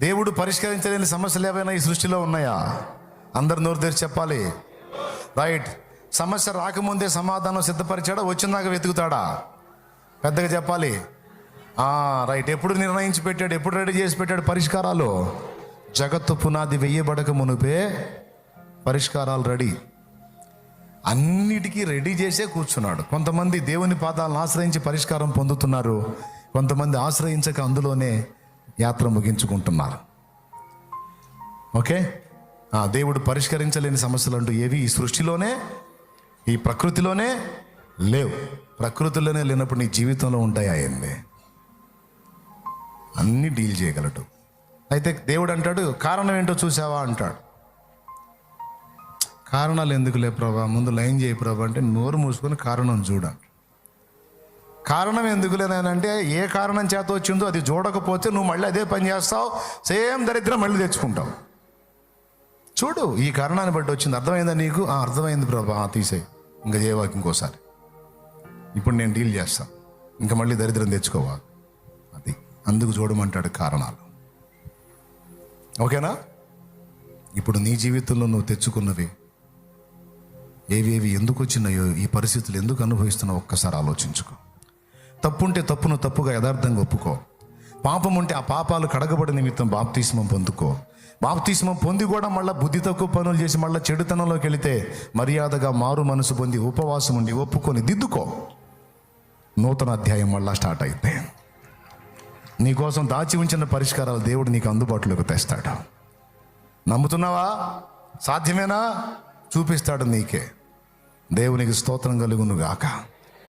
దేవుడు పరిష్కరించలేని సమస్యలు ఏమైనా ఈ సృష్టిలో ఉన్నాయా? అందరు నోరు తెరిచి చెప్పాలి. రైట్. సమస్య రాకముందే సమాధానం సిద్ధపరిచాడా, వచ్చినాక వెతుకుతాడా? పెద్దగా చెప్పాలి. రైట్. ఎప్పుడు నిర్ణయించి పెట్టాడు, ఎప్పుడు రెడీ చేసి పెట్టాడు పరిష్కారాలు? జగత్తు పునాది వెయ్యబడక మునుపే పరిష్కారాలు రెడీ. అన్నిటికీ రెడీ చేసే కూర్చున్నాడు. కొంతమంది దేవుని పాదాలను ఆశ్రయించి పరిష్కారం పొందుతున్నారు, కొంతమంది ఆశ్రయించక అందులోనే యాత్ర ముగించుకుంటున్నారు. ఓకే. దేవుడు పరిష్కరించలేని సమస్యలు అంటూ ఏవి ఈ సృష్టిలోనే, ఈ ప్రకృతిలోనే లేవు. ప్రకృతిలోనే లేనప్పుడు నీ జీవితంలో ఉంటాయా? ఏంది? అన్నీ డీల్ చేయగలడు. అయితే దేవుడు అంటాడు, కారణం ఏంటో చూసావా అంటాడు. కారణాలు ఎందుకులే ప్రభా, ముందు లైన్ చేయి ప్రభా అంటే నోరు మూసుకొని కారణం చూడాలి. కారణం ఎందుకులేనంటే ఏ కారణం చేత వచ్చిందో అది చూడకపోతే నువ్వు మళ్ళీ అదే పని చేస్తావు, సేమ్ దరిద్రం మళ్ళీ తెచ్చుకుంటావు. చూడు, ఈ కారణాన్ని బట్టి వచ్చింది. అర్థమైందా నీకు? అర్థమైంది ప్రభా, తీసేయి, ఇంకా చేయవాకి ఇంకోసారి. ఇప్పుడు నేను డీల్ చేస్తాను, ఇంకా మళ్ళీ దరిద్రం తెచ్చుకోవా. అది అందుకు చూడమంటాడు కారణాలు. ఓకేనా? ఇప్పుడు నీ జీవితంలో నువ్వు తెచ్చుకున్నవి ఏవేవి ఎందుకు వచ్చినాయో, ఈ పరిస్థితులు ఎందుకు అనుభవిస్తున్నావు ఒక్కసారి ఆలోచించుకో. తప్పుంటే తప్పును తప్పుగా యథార్థంగా ఒప్పుకో. పాపం ఉంటే ఆ పాపాలు కడగబడి నిమిత్తం బాప్తిస్మం పొందుకో. బాప్తిస్మం పొంది కూడా మళ్ళీ బుద్ధి తక్కువ పనులు చేసి మళ్ళీ చెడుతనంలోకి వెళితే మర్యాదగా మారు మనసు పొంది ఉపవాసం ఉండి ఒప్పుకొని దిద్దుకో. నూతన అధ్యాయం మళ్ళా స్టార్ట్ అయితే నీకోసం దాచి ఉంచిన పరిష్కారాలు దేవుడు నీకు అందుబాటులోకి తెస్తాడు. నమ్ముతున్నావా? సాధ్యమేనా? చూపిస్తాడు నీకే. దేవునికి స్తోత్రం కలుగును గాక.